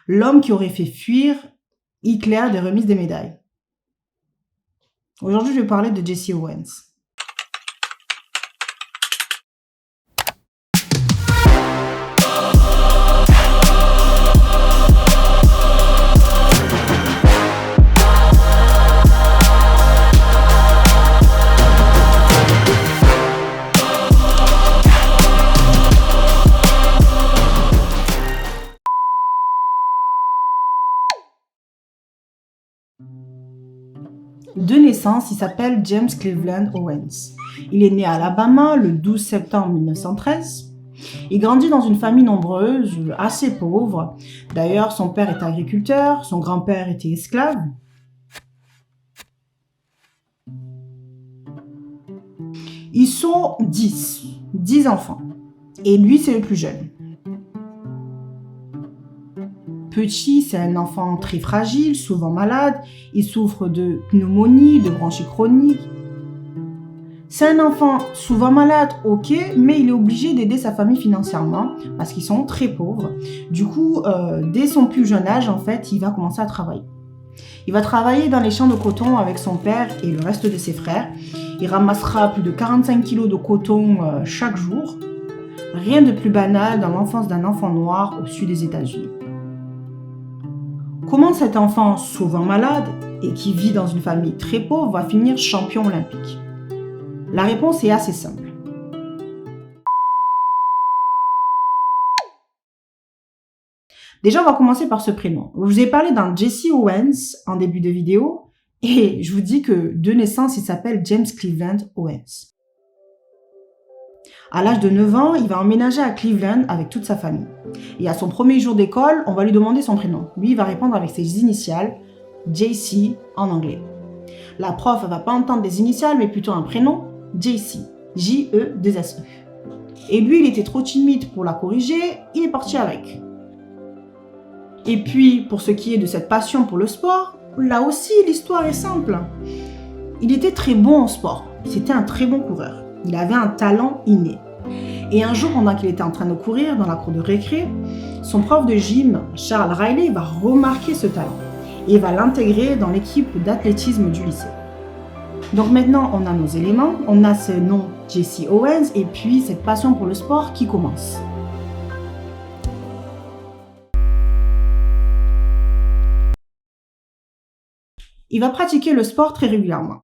l'homme qui aurait fait fuir Hitler des remises des médailles. Aujourd'hui, je vais parler de Jesse Owens. De naissance, il s'appelle James Cleveland Owens. Il est né à Alabama le 12 septembre 1913. Il grandit dans une famille nombreuse, assez pauvre. D'ailleurs, son père est agriculteur, son grand-père était esclave. Ils sont 10 enfants. Et lui, c'est le plus jeune. Petit, c'est un enfant très fragile, souvent malade. Il souffre de pneumonie, de bronchite chronique. C'est un enfant souvent malade, ok, mais il est obligé d'aider sa famille financièrement parce qu'ils sont très pauvres. Du coup, dès son plus jeune âge, en fait, il va commencer à travailler. Il va travailler dans les champs de coton avec son père et le reste de ses frères. Il ramassera plus de 45 kilos de coton chaque jour. Rien de plus banal dans l'enfance d'un enfant noir au sud des États-Unis. Comment cet enfant, souvent malade et qui vit dans une famille très pauvre, va finir champion olympique? La réponse est assez simple. Déjà, on va commencer par ce prénom. Je vous ai parlé d'un Jesse Owens en début de vidéo et je vous dis que de naissance, il s'appelle James Cleveland Owens. À l'âge de 9 ans, il va emménager à Cleveland avec toute sa famille. Et à son premier jour d'école, on va lui demander son prénom. Lui, il va répondre avec ses initiales, JC en anglais. La prof, elle va pas entendre des initiales, mais plutôt un prénom, JC, J-E-2-S-E. Et lui, il était trop timide pour la corriger, il est parti avec. Et puis, pour ce qui est de cette passion pour le sport, là aussi, l'histoire est simple. Il était très bon en sport. C'était un très bon coureur. Il avait un talent inné. Et un jour, pendant qu'il était en train de courir dans la cour de récré, son prof de gym, Charles Riley, va remarquer ce talent et va l'intégrer dans l'équipe d'athlétisme du lycée. Donc maintenant, on a nos éléments, on a ce nom Jesse Owens et puis cette passion pour le sport qui commence. Il va pratiquer le sport très régulièrement.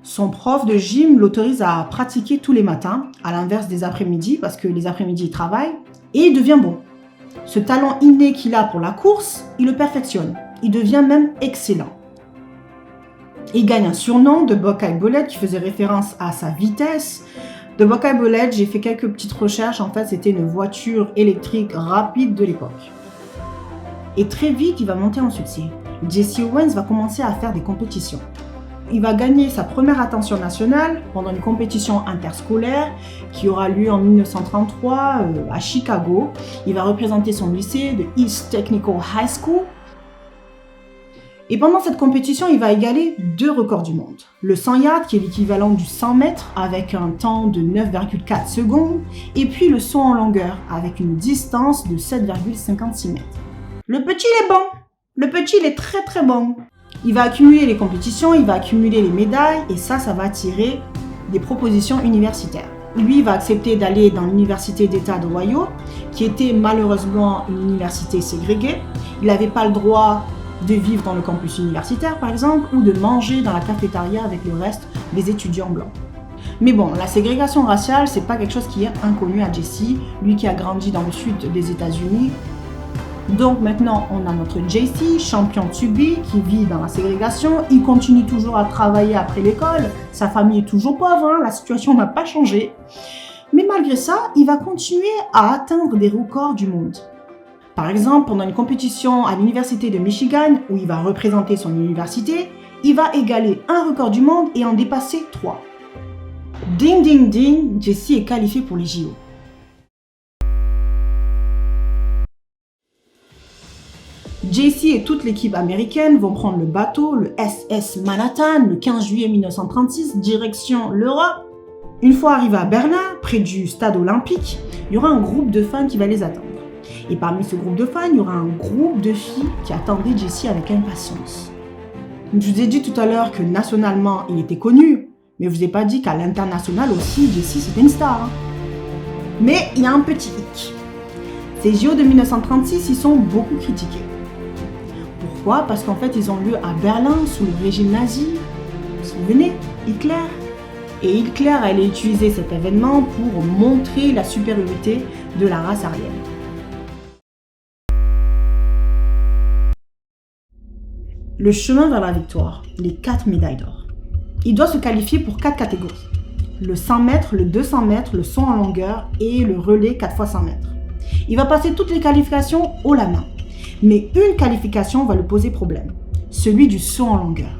Son prof de gym l'autorise à pratiquer tous les matins, à l'inverse des après-midi, parce que les après-midi, il travaille, et il devient bon. Ce talent inné qu'il a pour la course, il le perfectionne. Il devient même excellent. Il gagne un surnom de Buckeye Bullet qui faisait référence à sa vitesse. De Buckeye Bullet, j'ai fait quelques petites recherches, en fait, c'était une voiture électrique rapide de l'époque. Et très vite, il va monter en succès. Jesse Owens va commencer à faire des compétitions. Il va gagner sa première attention nationale pendant une compétition interscolaire qui aura lieu en 1933 à Chicago. Il va représenter son lycée de East Technical High School. Et pendant cette compétition, il va égaler 2 records du monde. Le 100 yards, qui est l'équivalent du 100 mètres, avec un temps de 9,4 secondes. Et puis le saut en longueur, avec une distance de 7,56 mètres. Le petit, il est bon. Le petit, il est très très bon. Il va accumuler les compétitions, il va accumuler les médailles et ça va attirer des propositions universitaires. Lui, il va accepter d'aller dans l'université d'État d'Ohio, qui était malheureusement une université ségrégée. Il n'avait pas le droit de vivre dans le campus universitaire, par exemple, ou de manger dans la cafétéria avec le reste des étudiants blancs. Mais bon, la ségrégation raciale, c'est pas quelque chose qui est inconnu à Jesse, lui qui a grandi dans le sud des États-Unis. Donc maintenant, on a notre JC, champion Tubi, qui vit dans la ségrégation. Il continue toujours à travailler après l'école. Sa famille est toujours pauvre, la situation n'a pas changé. Mais malgré ça, il va continuer à atteindre des records du monde. Par exemple, pendant une compétition à l'université de Michigan, où il va représenter son université, il va égaler un record du monde et en dépasser 3. Ding ding ding, Jesse est qualifié pour les JO. Jesse et toute l'équipe américaine vont prendre le bateau, le SS Manhattan, le 15 juillet 1936, direction l'Europe. Une fois arrivés à Berlin, près du stade olympique, il y aura un groupe de fans qui va les attendre. Et parmi ce groupe de fans, il y aura un groupe de filles qui attendaient Jessie avec impatience. Je vous ai dit tout à l'heure que nationalement, il était connu, mais je vous ai pas dit qu'à l'international aussi, Jessie c'était une star. Hein. Mais il y a un petit hic. Ces JO de 1936, ils sont beaucoup critiqués. Pourquoi ? Parce qu'en fait, ils ont lieu à Berlin, sous le régime nazi. Vous vous souvenez ? Hitler. Et Hitler allait utiliser cet événement pour montrer la supériorité de la race aryenne. Le chemin vers la victoire, les 4 médailles d'or. Il doit se qualifier pour 4 catégories. Le 100 mètres, le 200 mètres, le saut en longueur et le relais 4 x 100 mètres. Il va passer toutes les qualifications haut la main. Mais une qualification va lui poser problème, celui du saut en longueur.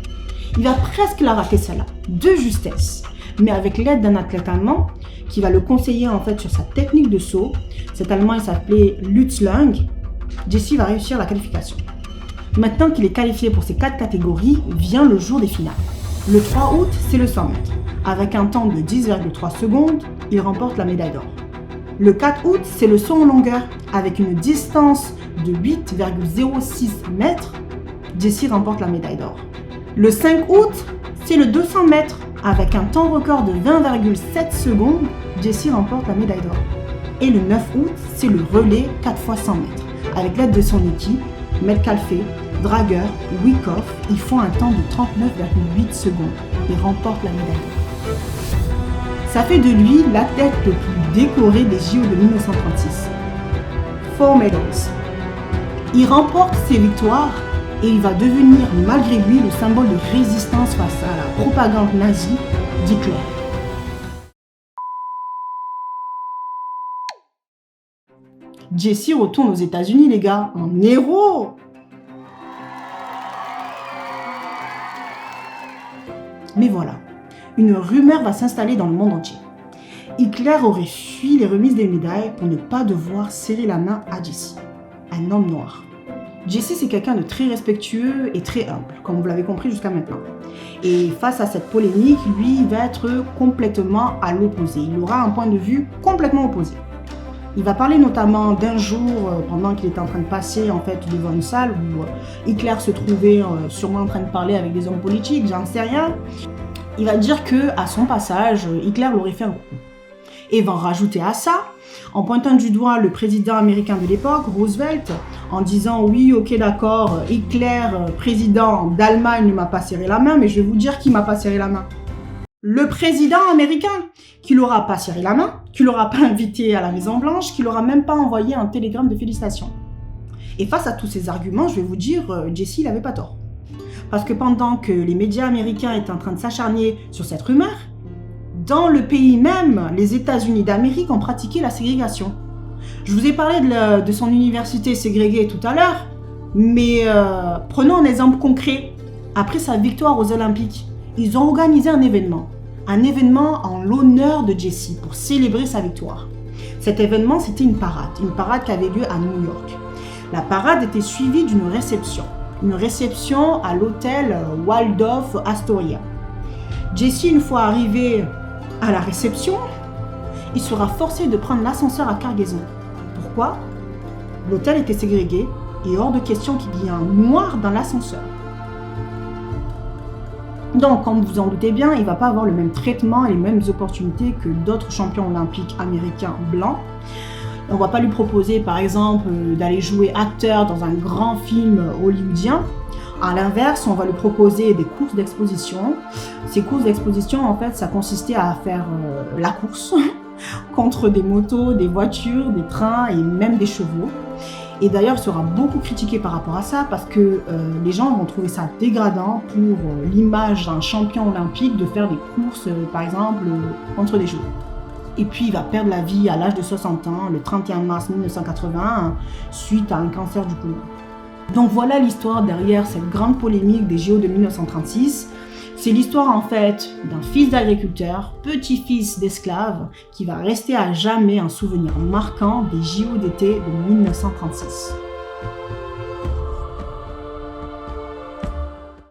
Il va presque la rater celle-là, de justesse. Mais avec l'aide d'un athlète allemand qui va le conseiller en fait sur sa technique de saut, cet allemand il s'appelait Lutz Lang, Jessie va réussir la qualification. Maintenant qu'il est qualifié pour ces 4 catégories, vient le jour des finales. Le 3 août, c'est le 100 mètres. Avec un temps de 10,3 secondes, il remporte la médaille d'or. Le 4 août, c'est le saut en longueur. Avec une distance de 8,06 mètres, Jessie remporte la médaille d'or. Le 5 août, c'est le 200 mètres. Avec un temps record de 20,7 secondes, Jessie remporte la médaille d'or. Et le 9 août, c'est le relais 4 x 100 mètres. Avec l'aide de son équipe, Metcalfe, Drager, Wyckoff, ils font un temps de 39,8 secondes et remportent la médaille d'or. Ça fait de lui l'athlète le plus décoré des JO de 1936. 4 medals. Il remporte ses victoires et il va devenir malgré lui le symbole de résistance face à la propagande nazie d'Hitler. Jessie retourne aux États-Unis, les gars, en héros. Mais voilà, une rumeur va s'installer dans le monde entier. Hitler aurait fui les remises des médailles pour ne pas devoir serrer la main à Jessie, un homme noir. Jessie, c'est quelqu'un de très respectueux et très humble, comme vous l'avez compris jusqu'à maintenant. Et face à cette polémique, lui, il va être complètement à l'opposé. Il aura un point de vue complètement opposé. Il va parler notamment d'un jour, pendant qu'il était en train de passer en fait devant une salle où Hitler se trouvait sûrement en train de parler avec des hommes politiques, j'en sais rien. Il va dire que à son passage, Hitler l'aurait fait un coup. Et va rajouter à ça, en pointant du doigt le président américain de l'époque, Roosevelt, en disant oui, ok, d'accord, Hitler, président d'Allemagne, ne m'a pas serré la main, mais je vais vous dire qui m'a pas serré la main. Le président américain, qui l'aura pas serré la main, qui l'aura pas invité à la Maison Blanche, qui l'aura même pas envoyé un télégramme de félicitations. Et face à tous ces arguments, je vais vous dire, Jessie, il avait pas tort. Parce que pendant que les médias américains étaient en train de s'acharner sur cette rumeur, dans le pays même, les États-Unis d'Amérique ont pratiqué la ségrégation. Je vous ai parlé de son université ségrégée tout à l'heure, mais prenons un exemple concret. Après sa victoire aux Olympiques, ils ont organisé un événement en l'honneur de Jessie pour célébrer sa victoire. Cet événement, c'était une parade qui avait lieu à New York. La parade était suivie d'une réception à l'hôtel Waldorf Astoria. Jessie, une fois arrivé à la réception, il sera forcé de prendre l'ascenseur à cargaison. Pourquoi ? L'hôtel était ségrégué et hors de question qu'il y ait un noir dans l'ascenseur. Donc, comme vous en doutez bien, il ne va pas avoir le même traitement et les mêmes opportunités que d'autres champions olympiques américains blancs. On ne va pas lui proposer, par exemple, d'aller jouer acteur dans un grand film hollywoodien. À l'inverse, on va lui proposer des courses d'exposition. Ces courses d'exposition, en fait, ça consistait à faire la course contre des motos, des voitures, des trains et même des chevaux. Et d'ailleurs, il sera beaucoup critiqué par rapport à ça parce que les gens vont trouver ça dégradant pour l'image d'un champion olympique de faire des courses, par exemple, contre des chevaux. Et puis, il va perdre la vie à l'âge de 60 ans, le 31 mars 1981, suite à un cancer du poumon. Donc voilà l'histoire derrière cette grande polémique des JO de 1936. C'est l'histoire en fait d'un fils d'agriculteur, petit-fils d'esclave, qui va rester à jamais un souvenir marquant des JO d'été de 1936.